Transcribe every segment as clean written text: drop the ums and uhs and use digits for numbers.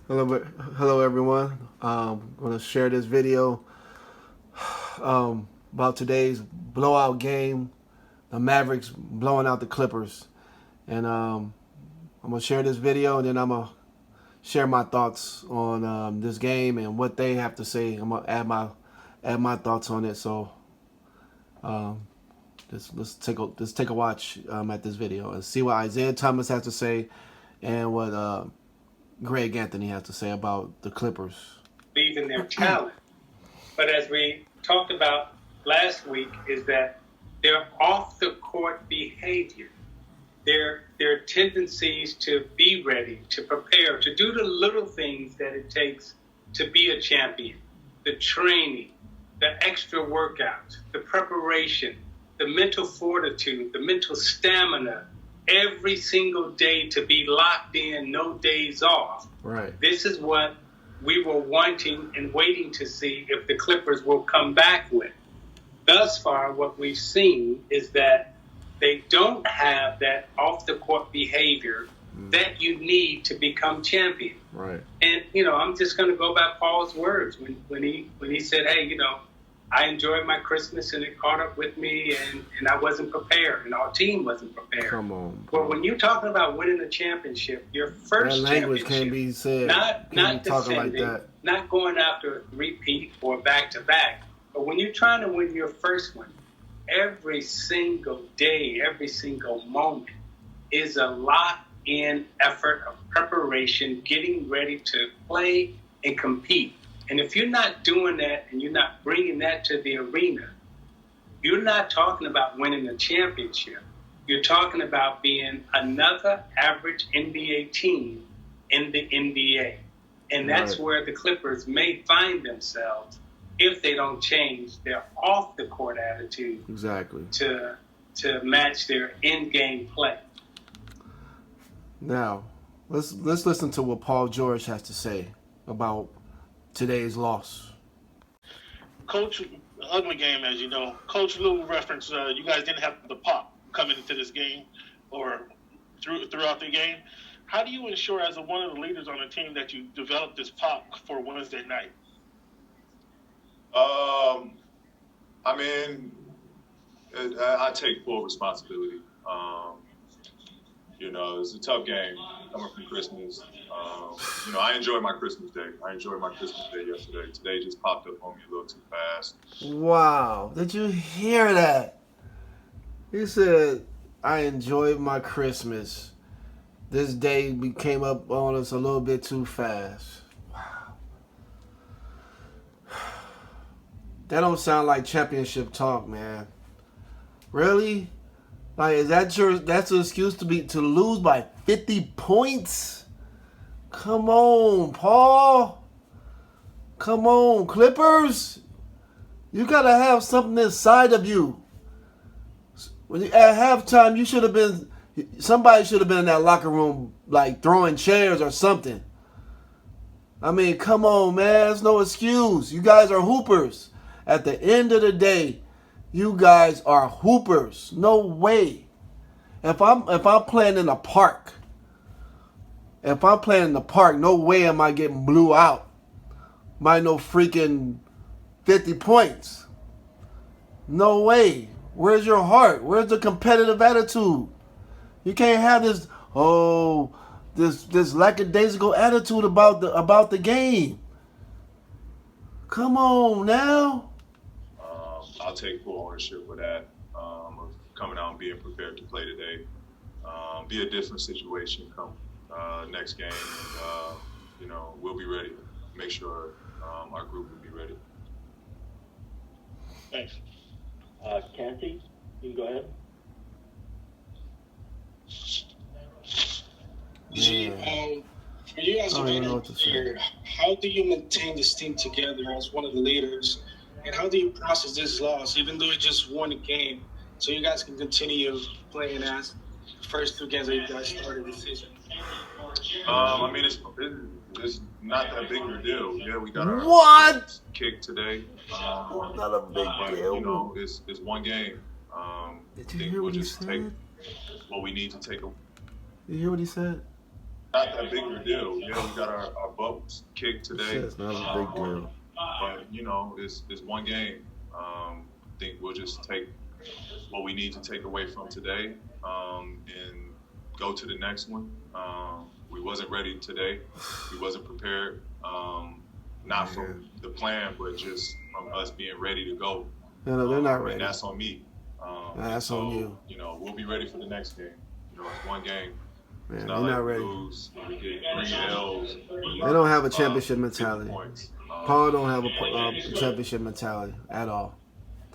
Hello everyone. I'm going to share this video about today's blowout game, the Mavericks blowing out the Clippers. And I'm going to share this video, and then I'm going to share my thoughts on this game and what they have to say. I'm going to add my thoughts on it. So um, let's take a watch at this video and see what Isaiah Thomas has to say and what Greg Anthony has to say about the Clippers. Believe in their talent. But as we talked about last week, is that their off the court behavior, their tendencies to be ready, to prepare, to do the little things that it takes to be a champion, the training, the extra workouts, the preparation, the mental fortitude, the mental stamina, every single day to be locked in, no days off. Right. This is what we were wanting and waiting to see if the Clippers will come back with. Thus far, what we've seen is that they don't have that off-the-court behavior that you need to become champion. Right. And, I'm just going to go by Paul's words when he said, hey, I enjoyed my Christmas and it caught up with me and I wasn't prepared and our team wasn't prepared. Come on. But when you're talking about winning a championship, your first that language championship, can't be said. not talking like defending, that. not going after a repeat or back-to-back. But when you're trying to win your first one, every single day, every single moment is a locked-in effort of preparation, getting ready to play and compete. And if you're not doing that and you're not bringing that to the arena, you're not talking about winning a championship. You're talking about being another average NBA team in the NBA. And that's where the Clippers may find themselves if they don't change their off-the-court attitude to match their in-game play. Now, let's listen to what Paul George has to say about today's loss. Coach, ugly game, as you know. Coach Lou referenced you guys didn't have the pop coming into this game or throughout the game. How do you ensure, as one of the leaders on the team, that you develop this pop for Wednesday night? I take full responsibility. It's a tough game coming from Christmas. I enjoyed my Christmas day. I enjoyed my Christmas day yesterday. Today just popped up on me a little too fast. Wow. Did you hear that? He said, I enjoyed my Christmas. This day came up on us a little bit too fast. Wow. That don't sound like championship talk, man. Really? Like, that's an excuse to lose by 50 points? Come on, Paul. Come on, Clippers. You gotta have something inside of you. At halftime, somebody should have been in that locker room, like throwing chairs or something. I mean, come on, man. There's no excuse. You guys are hoopers. At the end of the day, you guys are hoopers. No way. If I'm playing in a park, no way am I getting blew out by no freaking 50 points. No way. Where's your heart? Where's the competitive attitude? You can't have this lackadaisical attitude about the game. Come on now. I'll take full ownership for that. Of coming out and being prepared to play today. Be a different situation come next game, and we'll be ready. Make sure our group will be ready. Thanks. Canty, you can go ahead. For you as a veteran player, how do you maintain this team together as one of the leaders? And how do you process this loss, even though you just won a game, so you guys can continue playing as the first two games that you guys started this season? It's not that big of a deal. Yeah, we got our kick today. Not a big deal. But, it's one game. Did you hear what he said? Take what we need to take. You hear what he said? not that big of a deal. Yeah, we got our butts kicked today. It's not a big deal. But, it's one game. I think we'll just take what we need to take away from today and go to the next one. We wasn't ready today. We wasn't prepared. Not from the plan, but just from us being ready to go. No, they're not ready. And that's on me. That's on you. We'll be ready for the next game. It's one game. Man, It's they're not like not we ready. lose, we get 3 L's. They don't have a championship mentality. Points. Paul don't have a championship mentality at all.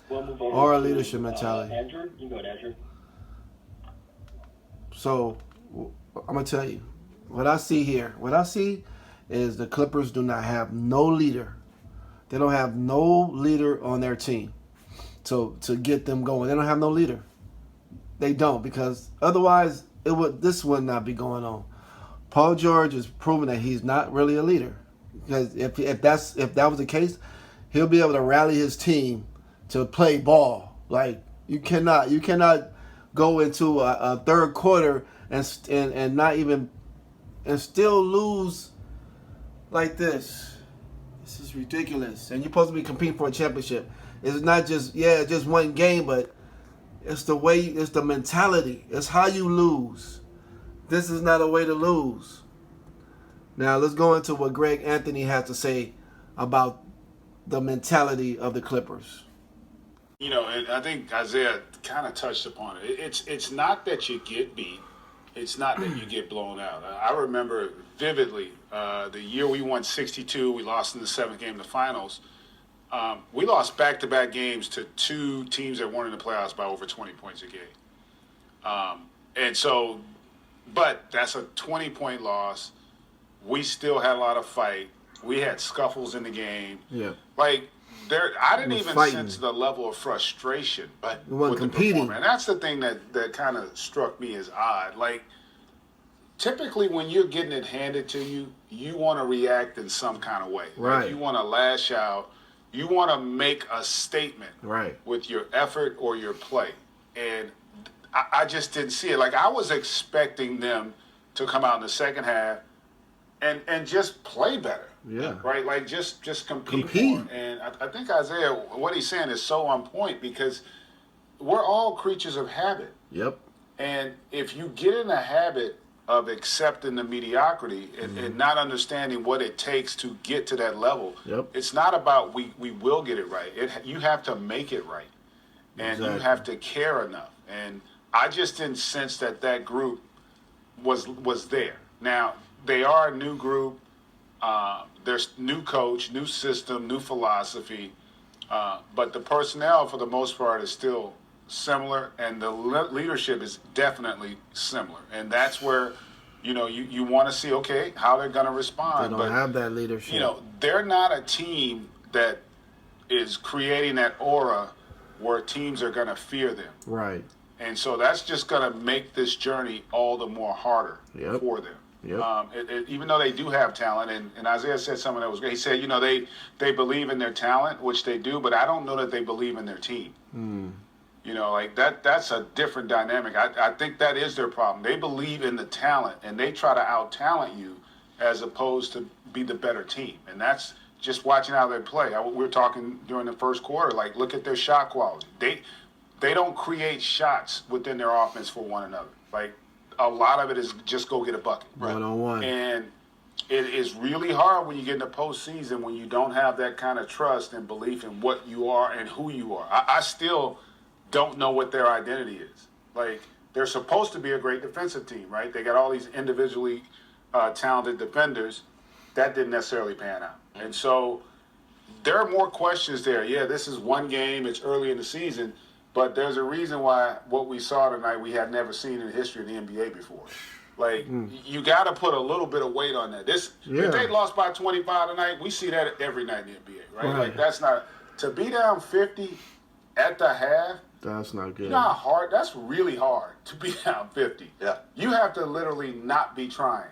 We'll move over Or a to, leadership mentality. Andrew, you go, Andrew. So, I'm going to tell you. What I see is the Clippers do not have no leader. They don't have no leader on their team to get them going. They don't have no leader. They don't, because otherwise this would not be going on. Paul George is proving that he's not really a leader. Because if that was the case, he'll be able to rally his team to play ball. Like you cannot go into a third quarter and not even and still lose like this. This is ridiculous. And you're supposed to be competing for a championship. It's not just one game, but it's the mentality. It's how you lose. This is not a way to lose. Now let's go into what Greg Anthony has to say about the mentality of the Clippers. And I think Isaiah kind of touched upon it. It's not that you get beat. It's not that you get blown out. I remember vividly the year we won 62. We lost in the 7th game, the finals. We lost back-to-back games to 2 teams that weren't in the playoffs by over 20 points a game. But that's a 20-point loss. We still had a lot of fight. We had scuffles in the game. Yeah. I didn't even fighting. sense the level of frustration It wasn't with the competing. performance. And that's the thing that kind of struck me as odd. Typically when you're getting it handed to you, you want to react in some kind of way. Right. You want to lash out. You want to make a statement with your effort or your play. And I just didn't see it. I was expecting them to come out in the second half and just play better. Yeah. Right? Just compete more. And I think Isaiah, what he's saying is so on point because we're all creatures of habit. Yep. And if you get in a habit of accepting the mediocrity and not understanding what it takes to get to that level, it's not about we will get it right. You have to make it right. And you have to care enough. And I just didn't sense that group was there. Now, they are a new group. There's new coach, new system, new philosophy. But the personnel, for the most part, is still similar, and the leadership is definitely similar. And that's where, you want to see, okay, how they're going to respond. They don't have that leadership. They're not a team that is creating that aura where teams are going to fear them. Right. And so that's just going to make this journey all the more harder for them. Yep. Even though they do have talent, and Isaiah said something that was great. He said, they believe in their talent, which they do, but I don't know that they believe in their team. That's a different dynamic. I think that is their problem. They believe in the talent, and they try to out-talent you as opposed to be the better team. And that's just watching how they play. We were talking during the first quarter, look at their shot quality. They don't create shots within their offense for one another. A lot of it is just go get a bucket. One-on-one. And it is really hard when you get in the postseason when you don't have that kind of trust and belief in what you are and who you are. I still don't know what their identity is. They're supposed to be a great defensive team, right? They got all these individually talented defenders. That didn't necessarily pan out. And so there are more questions there. Yeah, this is one game. It's early in the season. But there's a reason why what we saw tonight we had never seen in the history of the NBA before. You got to put a little bit of weight on that. If they lost by 25 tonight, we see that every night in the NBA, right? That's not – to be down 50 at the half – that's not good. You know how hard – that's really hard to be down 50. Yeah. You have to literally not be trying.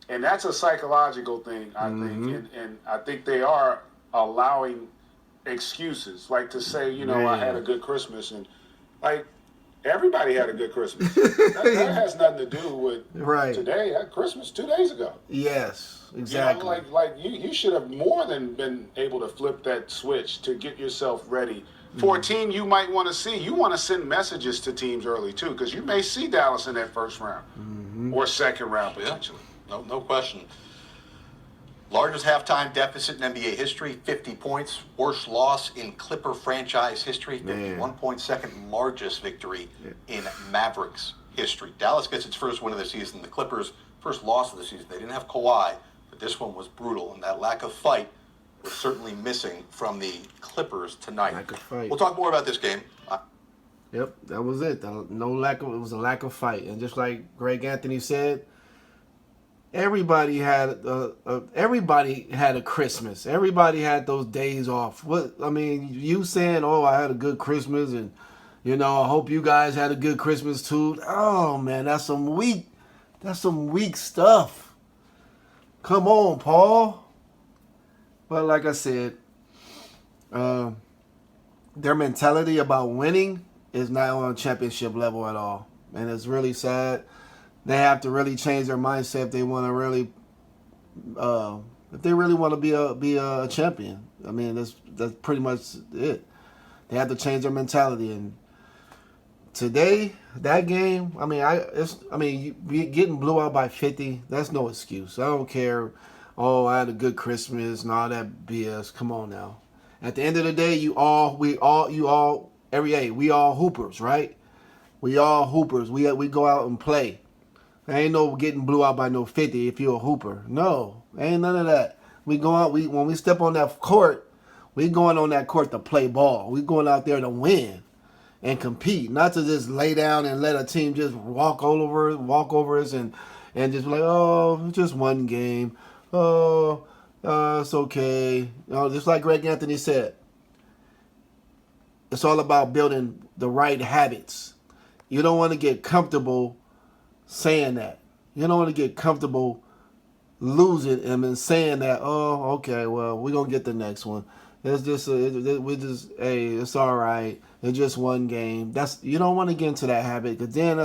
And that's a psychological thing, I think. And I think they are allowing – excuses to say, I had a good Christmas, and Everybody had a good Christmas. That has nothing to do with Right. today. Christmas 2 days ago. Yes, exactly. You know, like you should have more than been able to flip that switch to get yourself ready for a team you might want to see. You want to send messages to teams early too, because you may see Dallas in that first round or second round potentially. No question. Largest halftime deficit in NBA history, 50 points. Worst loss in Clipper franchise history, 51 points. Second largest victory in Mavericks history. Dallas gets its first win of the season. The Clippers, first loss of the season. They didn't have Kawhi, but this one was brutal. And that lack of fight was certainly missing from the Clippers tonight. Lack of fight. We'll talk more about this game. Yep, that was it. It was a lack of fight. And just like Greg Anthony said, everybody had a Christmas. Everybody had those days off. You saying, "Oh, I had a good Christmas," and I hope you guys had a good Christmas too. Oh man, that's some weak stuff. Come on, Paul. But like I said, their mentality about winning is not on a championship level at all, and it's really sad. They have to really change their mindset if they want to really, be a champion. I mean, that's pretty much it. They have to change their mentality. And today, that game, getting blew out by 50. That's no excuse. I don't care. Oh, I had a good Christmas and all that BS. Come on now. At the end of the day, we all hoopers, right? We all hoopers. We go out and play. There ain't no getting blew out by no 50 if you're a hooper. No, ain't none of that. We go out. When we step on that court, we going on that court to play ball. We going out there to win and compete, not to just lay down and let a team just walk over us and just be like, oh, it's just one game. Oh, it's okay. Just like Greg Anthony said, it's all about building the right habits. You don't want to get comfortable saying that. You don't want to get comfortable losing him and saying that, oh, okay, well, we're going to get the next one. It's just, it's all right. It's just one game. You don't want to get into that habit, because then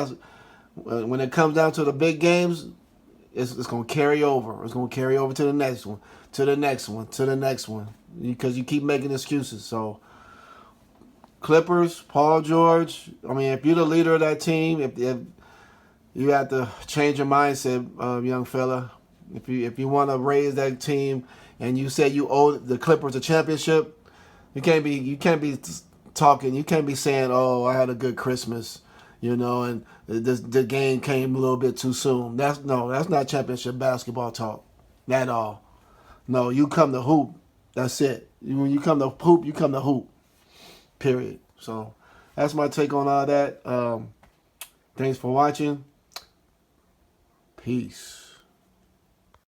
when it comes down to the big games, it's going to carry over. It's going to carry over to the next one, to the next one, to the next one, because you keep making excuses. So, Clippers, Paul George, if you're the leader of that team, if you have to change your mindset, young fella. If you want to raise that team, and you say you owe the Clippers a championship, you can't be talking. You can't be saying, "Oh, I had a good Christmas," and the game came a little bit too soon. That's not championship basketball talk at all. No, you come to hoop. That's it. When you come to hoop, you come to hoop. Period. So that's my take on all that. Thanks for watching. Peace.